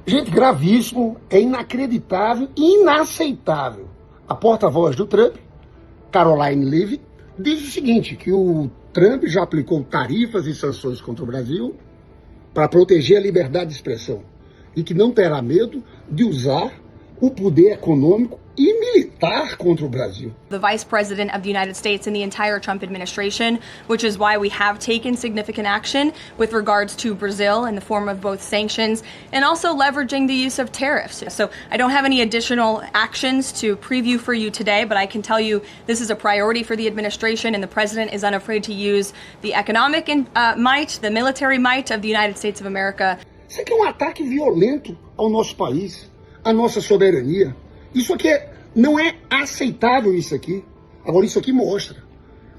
Gente, gravíssimo, é inacreditável, inaceitável. A porta-voz do Trump, Karoline Leavitt, diz o seguinte, que o Trump já aplicou tarifas e sanções contra o Brasil para proteger a liberdade de expressão e que não terá medo de usar o poder econômico e militar contra o Brasil. The Vice President of the United States and the entire Trump administration, which is why we have taken significant action with regards to Brazil in the form of both sanctions and also leveraging the use of tariffs. So I don't have any additional actions to preview for you today, but I can tell you this is a priority for the administration, and the President is unafraid to use the economic might, the military might of the United States of America. Isso aqui é um ataque violento ao nosso país, à nossa soberania. Isso aqui não é aceitável, isso aqui. Agora, isso aqui mostra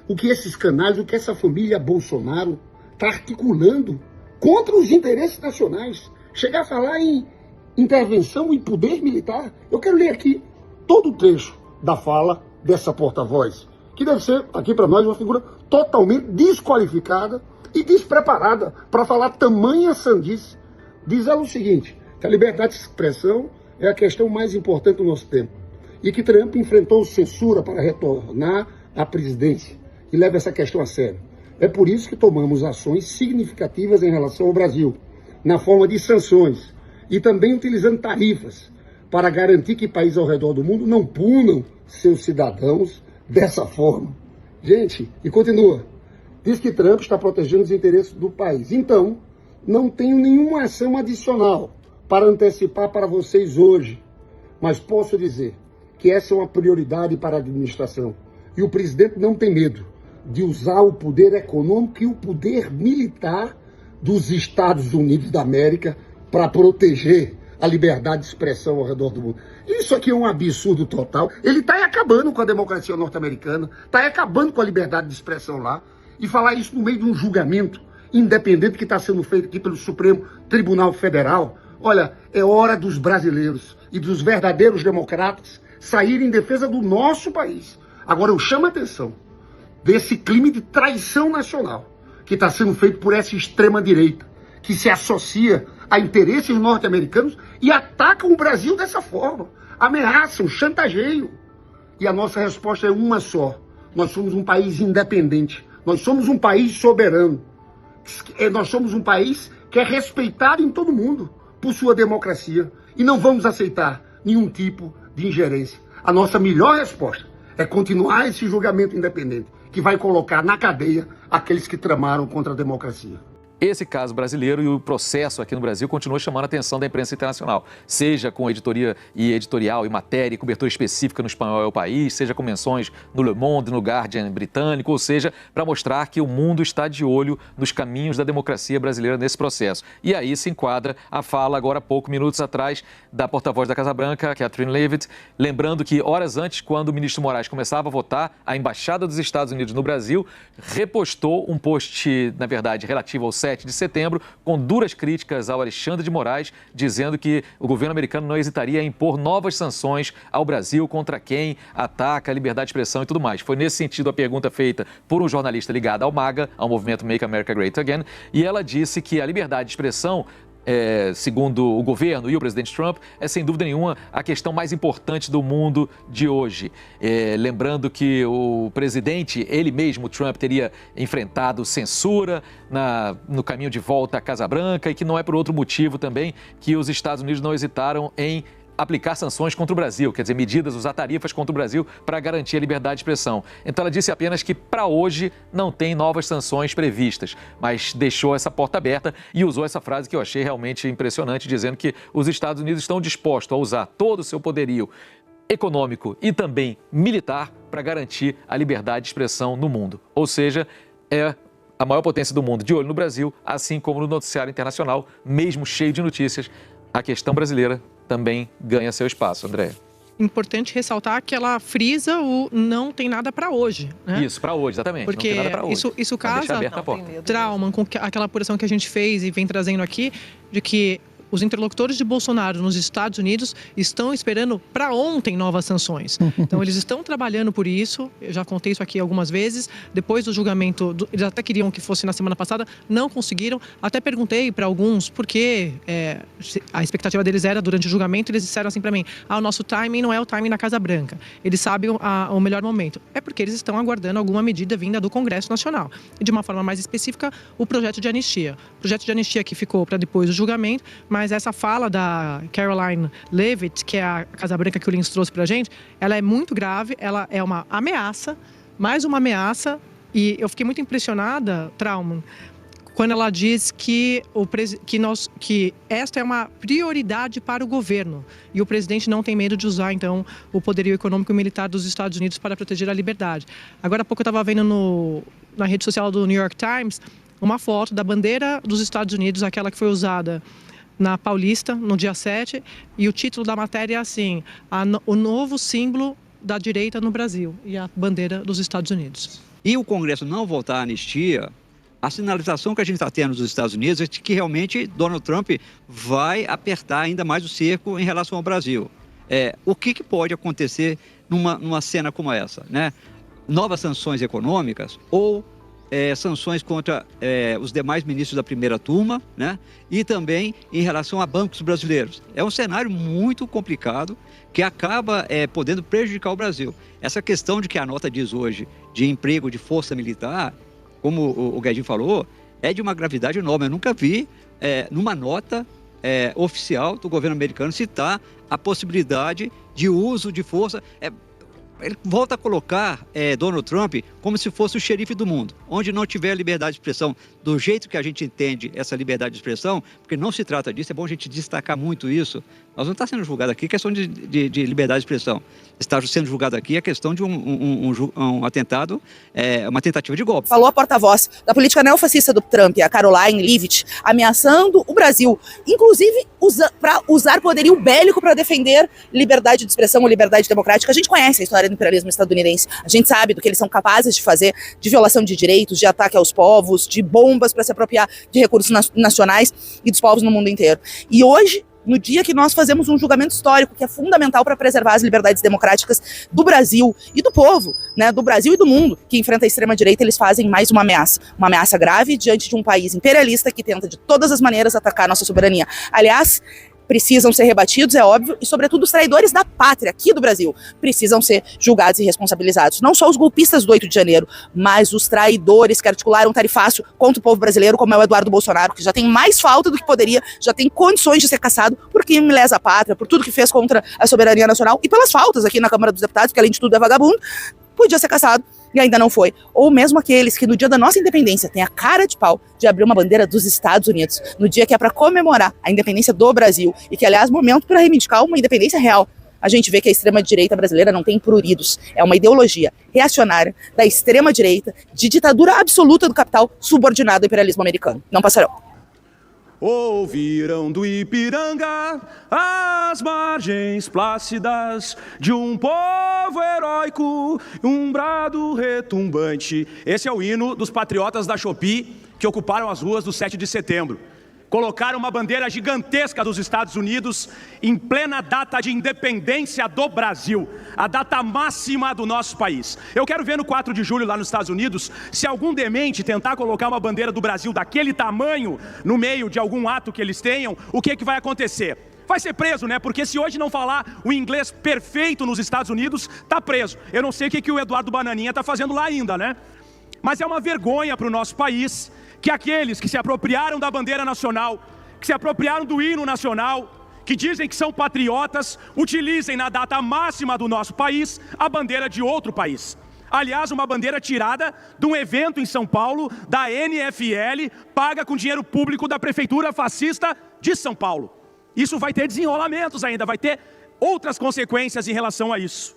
o que esses canais, o que essa família Bolsonaro está articulando contra os interesses nacionais. Chegar a falar em intervenção e poder militar. Eu quero ler aqui todo o trecho da fala dessa porta-voz, que deve ser, aqui para nós, uma figura totalmente desqualificada e despreparada para falar tamanha sandice. Diz ela o seguinte, que a liberdade de expressão é a questão mais importante do nosso tempo e que Trump enfrentou censura para retornar à presidência e leva essa questão a sério. É por isso que tomamos ações significativas em relação ao Brasil, na forma de sanções e também utilizando tarifas para garantir que países ao redor do mundo não punam seus cidadãos dessa forma. Gente, e continua, diz que Trump está protegendo os interesses do país. Então, não tenho nenhuma ação adicional para antecipar para vocês hoje, mas posso dizer que essa é uma prioridade para a administração. E o presidente não tem medo de usar o poder econômico e o poder militar dos Estados Unidos da América para proteger a liberdade de expressão ao redor do mundo. Isso aqui é um absurdo total. Ele está acabando com a democracia norte-americana, está acabando com a liberdade de expressão lá, e falar isso no meio de um julgamento independente que está sendo feito aqui pelo Supremo Tribunal Federal. Olha, é hora dos brasileiros e dos verdadeiros democratas saírem em defesa do nosso país. Agora eu chamo a atenção desse crime de traição nacional que está sendo feito por essa extrema-direita, que se associa a interesses norte-americanos e atacam o Brasil dessa forma. Ameaçam, chantageiam. E a nossa resposta é uma só. Nós somos um país independente. Nós somos um país soberano. Nós somos um país que é respeitado em todo mundo por sua democracia e não vamos aceitar nenhum tipo de ingerência. A nossa melhor resposta é continuar esse julgamento independente que vai colocar na cadeia aqueles que tramaram contra a democracia. Esse caso brasileiro e o processo aqui no Brasil continua chamando a atenção da imprensa internacional, seja com editoria e editorial e matéria e cobertura específica no espanhol é o país, seja com menções no Le Monde, no Guardian britânico, ou seja, para mostrar que o mundo está de olho nos caminhos da democracia brasileira nesse processo. E aí se enquadra a fala, agora há pouco, minutos atrás, da porta-voz da Casa Branca, Karoline Leavitt, lembrando que horas antes, quando o ministro Moraes começava a votar, a Embaixada dos Estados Unidos no Brasil repostou um post, na verdade, relativo ao 7 de setembro, com duras críticas ao Alexandre de Moraes, dizendo que o governo americano não hesitaria em impor novas sanções ao Brasil contra quem ataca a liberdade de expressão e tudo mais. Foi nesse sentido a pergunta feita por um jornalista ligado ao MAGA, ao movimento Make America Great Again, e ela disse que a liberdade de expressão, segundo o governo e o presidente Trump, é sem dúvida nenhuma a questão mais importante do mundo de hoje. Lembrando que o presidente, ele mesmo, Trump, teria enfrentado censura no caminho de volta à Casa Branca e que não é por outro motivo também que os Estados Unidos não hesitaram em aplicar sanções contra o Brasil, quer dizer, medidas, usar tarifas contra o Brasil para garantir a liberdade de expressão. Então ela disse apenas que para hoje não tem novas sanções previstas, mas deixou essa porta aberta e usou essa frase que eu achei realmente impressionante, dizendo que os Estados Unidos estão dispostos a usar todo o seu poderio econômico e também militar para garantir a liberdade de expressão no mundo. Ou seja, é a maior potência do mundo de olho no Brasil, assim como no noticiário internacional, mesmo cheio de notícias, a questão brasileira também ganha seu espaço, André. Importante ressaltar que ela frisa o não tem nada para hoje, né? Isso, para hoje, exatamente. Porque não tem nada para hoje. Isso casa trauma com aquela apuração que a gente fez e vem trazendo aqui, de que os interlocutores de Bolsonaro nos Estados Unidos estão esperando para ontem novas sanções. Então, eles estão trabalhando por isso. Eu já contei isso aqui algumas vezes. Depois do julgamento, eles até queriam que fosse na semana passada, não conseguiram. Até perguntei para alguns por que a expectativa deles era durante o julgamento. Eles disseram assim para mim: o nosso timing não é o timing da Casa Branca. Eles sabem o melhor momento. É porque eles estão aguardando alguma medida vinda do Congresso Nacional. E, de uma forma mais específica, o projeto de anistia. O projeto de anistia que ficou para depois do julgamento, mas essa fala da Caroline Leavitt, que é a Casa Branca que o Lins trouxe para a gente, ela é muito grave, ela é uma ameaça, mais uma ameaça, e eu fiquei muito impressionada, Trauman, quando ela diz que esta é uma prioridade para o governo e o presidente não tem medo de usar, então, o poderio econômico e militar dos Estados Unidos para proteger a liberdade. Agora há pouco eu estava vendo na rede social do New York Times uma foto da bandeira dos Estados Unidos, aquela que foi usada na Paulista, no dia 7, e o título da matéria é assim: o novo símbolo da direita no Brasil, e a bandeira dos Estados Unidos. E o Congresso não votar a anistia, a sinalização que a gente está tendo nos Estados Unidos é de que realmente Donald Trump vai apertar ainda mais o cerco em relação ao Brasil. O que pode acontecer numa cena como essa, né? Novas sanções econômicas ou sanções contra os demais ministros da primeira turma, né? E também em relação a bancos brasileiros. É um cenário muito complicado que acaba podendo prejudicar o Brasil. Essa questão de que a nota diz hoje de emprego de força militar, como o Guedin falou, é de uma gravidade enorme. Eu nunca vi numa nota oficial do governo americano citar a possibilidade de uso de força. Ele volta a colocar Donald Trump como se fosse o xerife do mundo, onde não tiver liberdade de expressão do jeito que a gente entende essa liberdade de expressão, porque não se trata disso, é bom a gente destacar muito isso. Nós não está sendo julgado aqui a questão de liberdade de expressão. Está sendo julgado aqui a questão de um atentado, uma tentativa de golpe. Falou a porta-voz da política neofascista do Trump, a Caroline Leavitt, ameaçando o Brasil, inclusive para usar poderio bélico para defender liberdade de expressão ou liberdade democrática. A gente conhece a história do imperialismo estadunidense, a gente sabe do que eles são capazes de fazer, de violação de direitos, de ataque aos povos, de bombas para se apropriar de recursos nacionais e dos povos no mundo inteiro. E hoje, no dia que nós fazemos um julgamento histórico que é fundamental para preservar as liberdades democráticas do Brasil e do povo, né, do Brasil e do mundo, que enfrenta a extrema-direita, eles fazem mais uma ameaça grave diante de um país imperialista que tenta de todas as maneiras atacar a nossa soberania. Aliás, precisam ser rebatidos, é óbvio, e sobretudo os traidores da pátria, aqui do Brasil, precisam ser julgados e responsabilizados. Não só os golpistas do 8 de janeiro, mas os traidores que articularam um tarifácio contra o povo brasileiro, como é o Eduardo Bolsonaro, que já tem mais falta do que poderia, já tem condições de ser caçado por crime lesa pátria, por tudo que fez contra a soberania nacional e pelas faltas aqui na Câmara dos Deputados, que além de tudo é vagabundo, podia ser caçado e ainda não foi. Ou mesmo aqueles que no dia da nossa independência têm a cara de pau de abrir uma bandeira dos Estados Unidos, no dia que é para comemorar a independência do Brasil, e que, aliás, momento para reivindicar uma independência real. A gente vê que a extrema-direita brasileira não tem pruridos. É uma ideologia reacionária da extrema-direita, de ditadura absoluta do capital subordinado ao imperialismo americano. Não passarão. Ouviram do Ipiranga as margens plácidas de um povo heróico, um brado retumbante. Esse é o hino dos patriotas da Shopee que ocuparam as ruas do 7 de setembro. Colocaram uma bandeira gigantesca dos Estados Unidos em plena data de independência do Brasil, a data máxima do nosso país. Eu quero ver no 4 de julho lá nos Estados Unidos, se algum demente tentar colocar uma bandeira do Brasil daquele tamanho no meio de algum ato que eles tenham, o que vai acontecer? Vai ser preso, né? Porque se hoje não falar o inglês perfeito nos Estados Unidos, tá preso. Eu não sei o que o Eduardo Bananinha tá fazendo lá ainda, né? Mas é uma vergonha para o nosso país que aqueles que se apropriaram da bandeira nacional, que se apropriaram do hino nacional, que dizem que são patriotas, utilizem na data máxima do nosso país a bandeira de outro país. Aliás, uma bandeira tirada de um evento em São Paulo, da NFL, paga com dinheiro público da prefeitura fascista de São Paulo. Isso vai ter desenrolamentos ainda, vai ter outras consequências em relação a isso.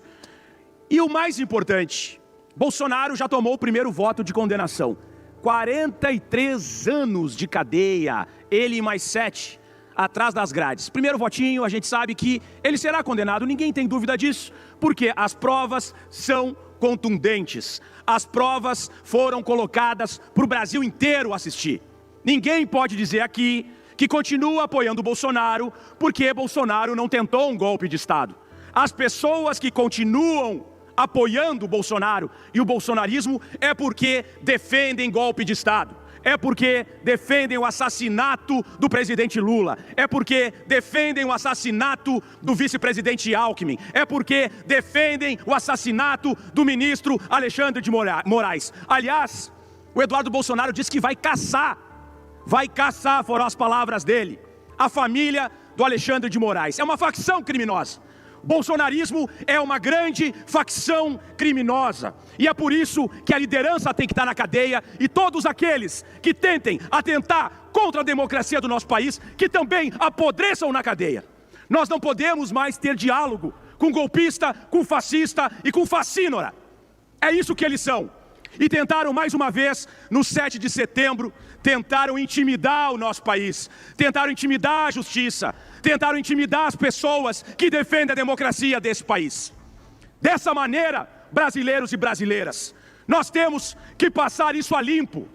E o mais importante, Bolsonaro já tomou o primeiro voto de condenação. 43 anos de cadeia, ele e mais 7 atrás das grades. Primeiro votinho, a gente sabe que ele será condenado, ninguém tem dúvida disso, porque as provas são contundentes. As provas foram colocadas para o Brasil inteiro assistir. Ninguém pode dizer aqui que continua apoiando o Bolsonaro porque Bolsonaro não tentou um golpe de Estado. As pessoas que continuam apoiando o Bolsonaro e o bolsonarismo é porque defendem golpe de Estado. É porque defendem o assassinato do presidente Lula. É porque defendem o assassinato do vice-presidente Alckmin. É porque defendem o assassinato do ministro Alexandre de Moraes. Aliás, o Eduardo Bolsonaro disse que vai caçar, foram as palavras dele, a família do Alexandre de Moraes. É uma facção criminosa. O bolsonarismo é uma grande facção criminosa. E é por isso que a liderança tem que estar na cadeia e todos aqueles que tentem atentar contra a democracia do nosso país, que também apodreçam na cadeia. Nós não podemos mais ter diálogo com golpista, com fascista e com facínora. É isso que eles são. E tentaram mais uma vez, no 7 de setembro, tentaram intimidar o nosso país, tentaram intimidar a justiça, tentaram intimidar as pessoas que defendem a democracia desse país. Dessa maneira, brasileiros e brasileiras, nós temos que passar isso a limpo.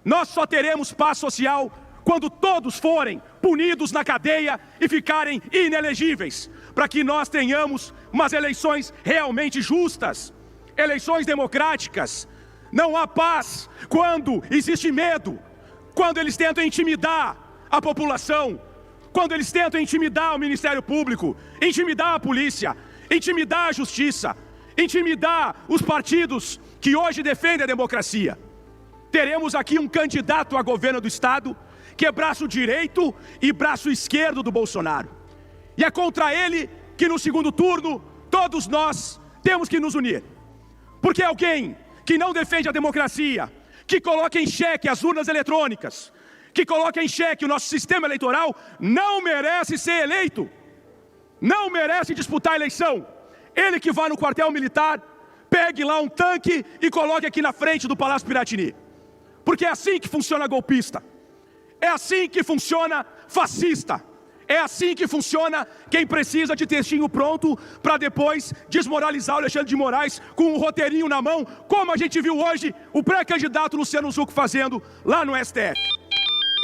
Nós só teremos paz social quando todos forem punidos na cadeia e ficarem inelegíveis, para que nós tenhamos umas eleições realmente justas, eleições democráticas. Não há paz quando existe medo, quando eles tentam intimidar a população, quando eles tentam intimidar o Ministério Público, intimidar a polícia, intimidar a justiça, intimidar os partidos que hoje defendem a democracia. Teremos aqui um candidato a governo do Estado que é braço direito e braço esquerdo do Bolsonaro. E é contra ele que no segundo turno todos nós temos que nos unir. Porque alguém que não defende a democracia, que coloca em xeque as urnas eletrônicas, que coloca em xeque o nosso sistema eleitoral, não merece ser eleito, não merece disputar a eleição. Ele que vá no quartel militar, pegue lá um tanque e coloque aqui na frente do Palácio Piratini. Porque é assim que funciona golpista, é assim que funciona fascista, é assim que funciona quem precisa de textinho pronto para depois desmoralizar o Alexandre de Moraes com um roteirinho na mão, como a gente viu hoje o pré-candidato Luciano Zucco fazendo lá no STF.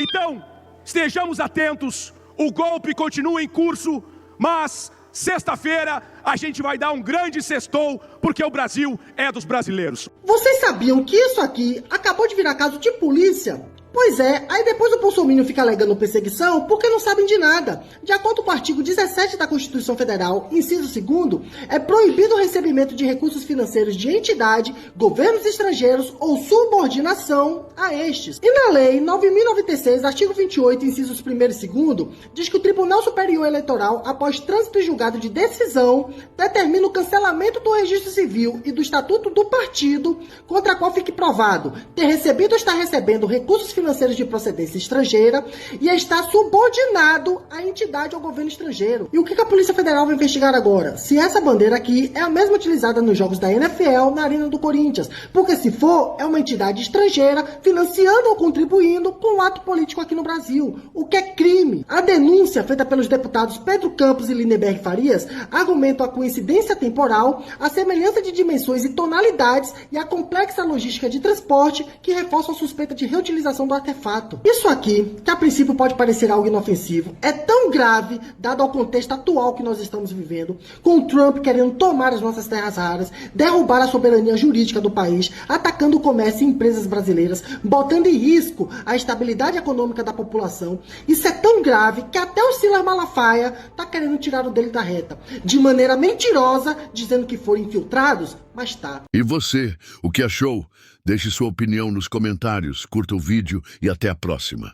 Então, estejamos atentos, o golpe continua em curso, mas sexta-feira a gente vai dar um grande sextou, porque o Brasil é dos brasileiros. Vocês sabiam que isso aqui acabou de virar caso de polícia? Pois é, aí depois o Bolsonaro fica alegando perseguição porque não sabem de nada. De acordo com o artigo 17 da Constituição Federal, inciso 2º, é proibido o recebimento de recursos financeiros de entidade, governos estrangeiros ou subordinação a estes. E na Lei 9.096, artigo 28, incisos 1º e 2º, diz que o Tribunal Superior Eleitoral, após trânsito em julgado de decisão, determina o cancelamento do registro civil e do estatuto do partido contra a qual fique provado ter recebido ou está recebendo recursos financeiros de procedência estrangeira e está subordinado à entidade ou governo estrangeiro. E o que a Polícia Federal vai investigar agora? Se essa bandeira aqui é a mesma utilizada nos jogos da NFL na Arena do Corinthians, porque se for, é uma entidade estrangeira financiando ou contribuindo com um ato político aqui no Brasil, o que é crime. A denúncia feita pelos deputados Pedro Campos e Lindenberg Farias argumenta a coincidência temporal, a semelhança de dimensões e tonalidades e a complexa logística de transporte que reforçam a suspeita de reutilização do artefato. Isso aqui, que a princípio pode parecer algo inofensivo, é tão grave, dado ao contexto atual que nós estamos vivendo, com o Trump querendo tomar as nossas terras raras, derrubar a soberania jurídica do país, atacando o comércio e empresas brasileiras, botando em risco a estabilidade econômica da população. Isso é tão grave que até o Silas Malafaia está querendo tirar o dele da reta, de maneira mentirosa, dizendo que foram infiltrados, mas tá. E você, o que achou? Deixe sua opinião nos comentários, curta o vídeo e até a próxima.